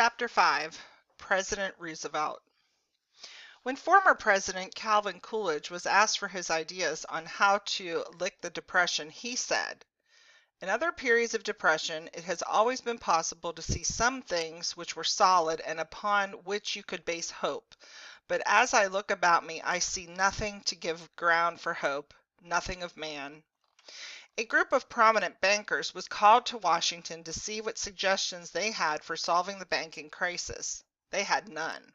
Chapter 5, President Roosevelt. When former President Calvin Coolidge was asked for his ideas on how to lick the Depression, he said, "In other periods of depression, it has always been possible to see some things which were solid and upon which you could base hope. But as I look about me, I see nothing to give ground for hope, nothing of man." A group of prominent bankers was called to Washington to see what suggestions they had for solving the banking crisis. They had none.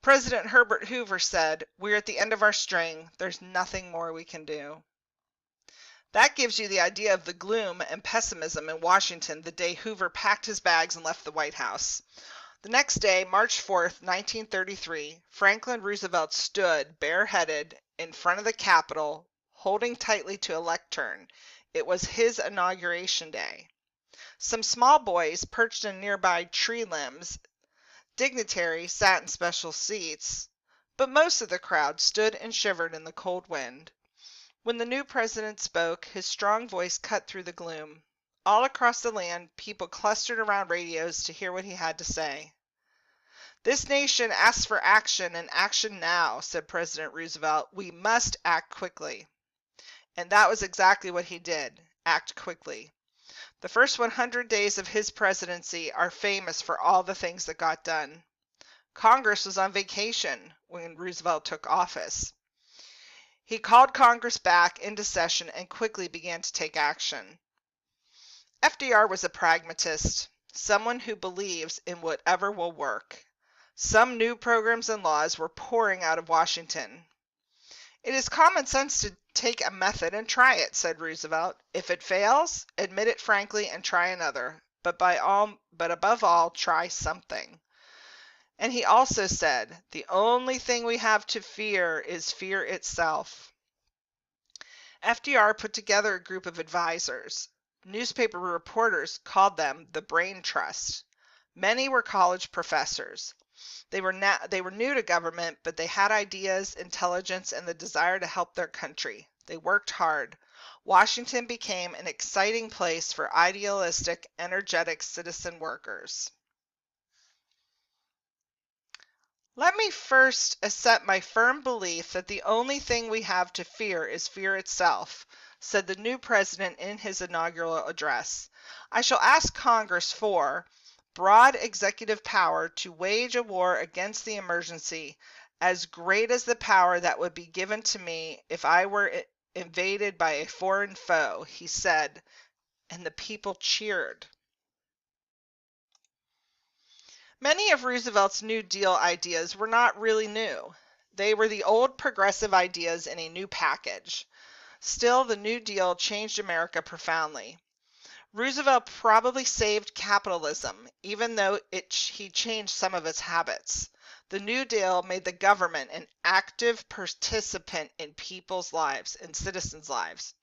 President Herbert Hoover said, "We're at the end of our string. There's nothing more we can do." That gives you the idea of the gloom and pessimism in Washington the day Hoover packed his bags and left the White House. The next day, March 4th, 1933, Franklin Roosevelt stood bareheaded in front of the Capitol, holding tightly to a lectern. It was his inauguration day. Some small boys perched in nearby tree limbs. Dignitaries sat in special seats, but most of the crowd stood and shivered in the cold wind. When the new president spoke, his strong voice cut through the gloom. All across the land, people clustered around radios to hear what he had to say. "This nation asks for action, and action now," said President Roosevelt. "We must act quickly." And that was exactly what he did, act quickly. The first 100 days of his presidency are famous for all the things that got done. Congress was on vacation when Roosevelt took office. He called Congress back into session and quickly began to take action. FDR was a pragmatist, someone who believes in whatever will work. Some new programs and laws were pouring out of Washington. "It is common sense to take a method and try it," said Roosevelt. "If it fails, admit it frankly and try another. But above all, try something." And he also said, "The only thing we have to fear is fear itself." FDR put together a group of advisors. Newspaper reporters called them the Brain Trust. Many were college professors. They were new to government, but they had ideas, intelligence, and the desire to help their country. They worked hard. Washington became an exciting place for idealistic, energetic citizen workers. Let me first accept my firm belief that the only thing we have to fear is fear itself, said the new president in his inaugural address. "I shall ask Congress for broad executive power to wage a war against the emergency, as great as the power that would be given to me if I were invaded by a foreign foe," he said, and the people cheered. Many of Roosevelt's New Deal ideas were not really new. They were the old progressive ideas in a new package. Still, the New Deal changed America profoundly. Roosevelt probably saved capitalism, even though he changed some of its habits. The New Deal made the government an active participant in people's lives and citizens' lives.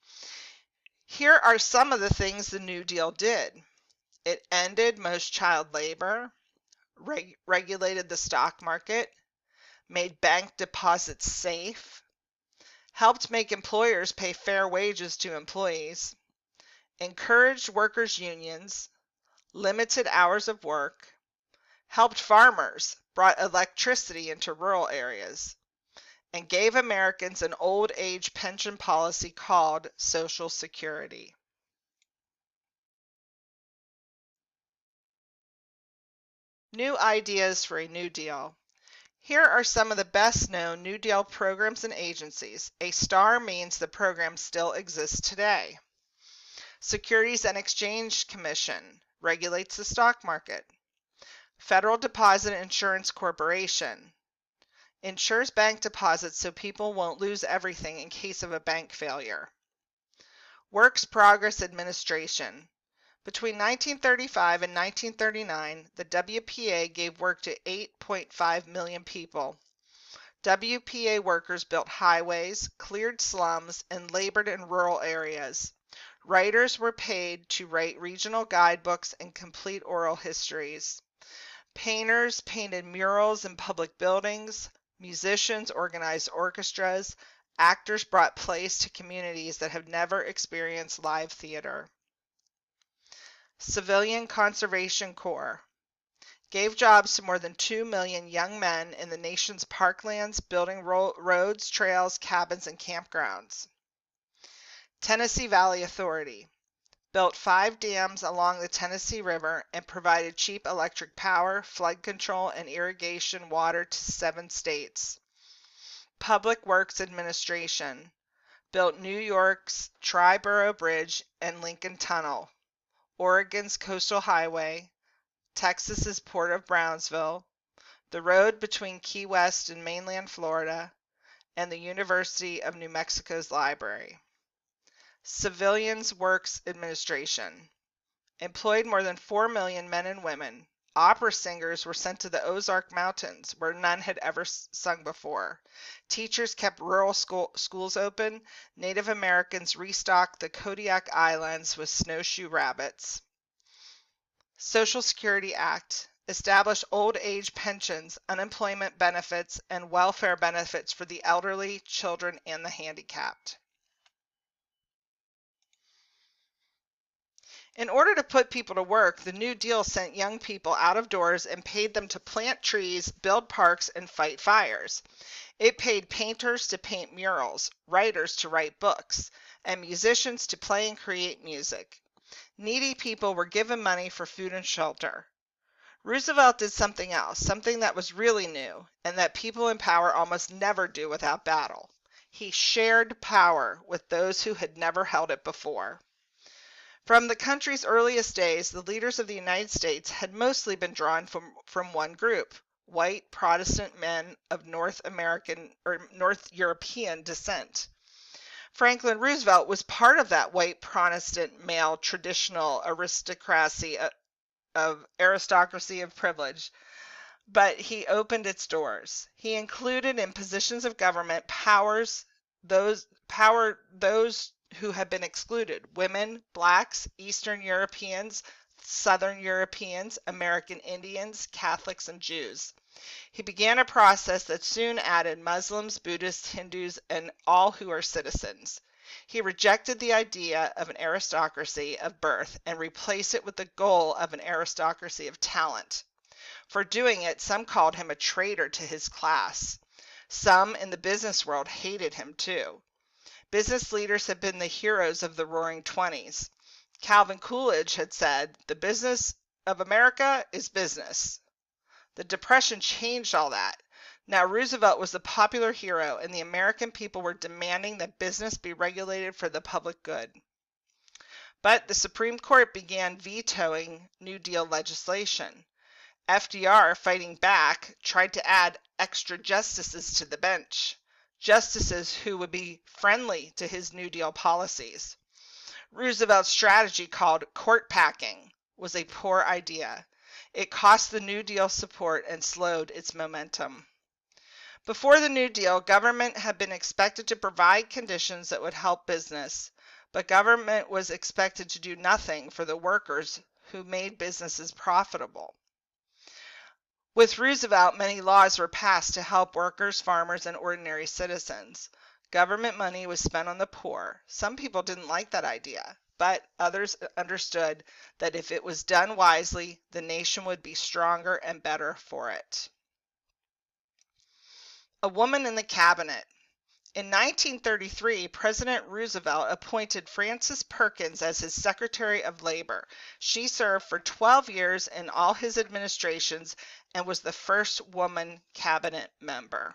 Here are some of the things the New Deal did. It ended most child labor, regulated the stock market, made bank deposits safe, helped make employers pay fair wages to employees, encouraged workers' unions, limited hours of work, helped farmers, brought electricity into rural areas, and gave Americans an old age pension policy called Social Security. New ideas for a New Deal. Here are some of the best known New Deal programs and agencies. A star means the program still exists today. Securities and Exchange Commission regulates the stock market. Federal Deposit Insurance Corporation insures bank deposits so people won't lose everything in case of a bank failure. Works Progress Administration. Between 1935 and 1939, the WPA gave work to 8.5 million people. WPA workers built highways, cleared slums, and labored in rural areas. Writers were paid to write regional guidebooks and complete oral histories. Painters painted murals in public buildings. Musicians organized orchestras. Actors brought plays to communities that have never experienced live theater. Civilian Conservation Corps. gave jobs to more than 2 million young men in the nation's parklands, building roads, trails, cabins, and campgrounds. Tennessee Valley Authority built 5 dams along the Tennessee River and provided cheap electric power, flood control, and irrigation water to 7 states. Public Works Administration built New York's Triborough Bridge and Lincoln Tunnel, Oregon's Coastal Highway, Texas's Port of Brownsville, the road between Key West and mainland Florida, and the University of New Mexico's library. Civilians Works Administration employed more than 4 million men and women. Opera singers were sent to the Ozark Mountains, where none had ever sung before. Teachers kept rural schools open. Native Americans restocked the Kodiak Islands with snowshoe rabbits. Social Security Act established old age pensions, unemployment benefits, and welfare benefits for the elderly, children, and the handicapped. In order to put people to work, the New Deal sent young people out of doors and paid them to plant trees, build parks, and fight fires. It paid painters to paint murals, writers to write books, and musicians to play and create music. Needy people were given money for food and shelter. Roosevelt did something else, something that was really new, and that people in power almost never do without battle. He shared power with those who had never held it before. From the country's earliest days, the leaders of the United States had mostly been drawn from one group, white Protestant men of North European descent. Franklin Roosevelt was part of that white Protestant male traditional aristocracy of privilege, but he opened its doors. He included in positions of government those who had been excluded: women, blacks, Eastern Europeans, Southern Europeans, American Indians, Catholics, and Jews. He began a process that soon added Muslims, Buddhists, Hindus, and all who are citizens. He rejected the idea of an aristocracy of birth and replaced it with the goal of an aristocracy of talent. For doing it, some called him a traitor to his class. Some in the business world hated him too. Business leaders had been the heroes of the Roaring Twenties. Calvin Coolidge had said, "The business of America is business." The Depression changed all that. Now Roosevelt was the popular hero, and the American people were demanding that business be regulated for the public good. But the Supreme Court began vetoing New Deal legislation. FDR, fighting back, tried to add extra justices to the bench. Justices who would be friendly to his New Deal policies. Roosevelt's strategy, called court packing, was a poor idea. It cost the New Deal support and slowed its momentum. Before the New Deal, government had been expected to provide conditions that would help business, but government was expected to do nothing for the workers who made businesses profitable. With Roosevelt, many laws were passed to help workers, farmers, and ordinary citizens. Government money was spent on the poor. Some people didn't like that idea, but others understood that if it was done wisely, the nation would be stronger and better for it. A woman in the cabinet. In 1933, President Roosevelt appointed Frances Perkins as his Secretary of Labor. She served for 12 years in all his administrations and was the first woman cabinet member.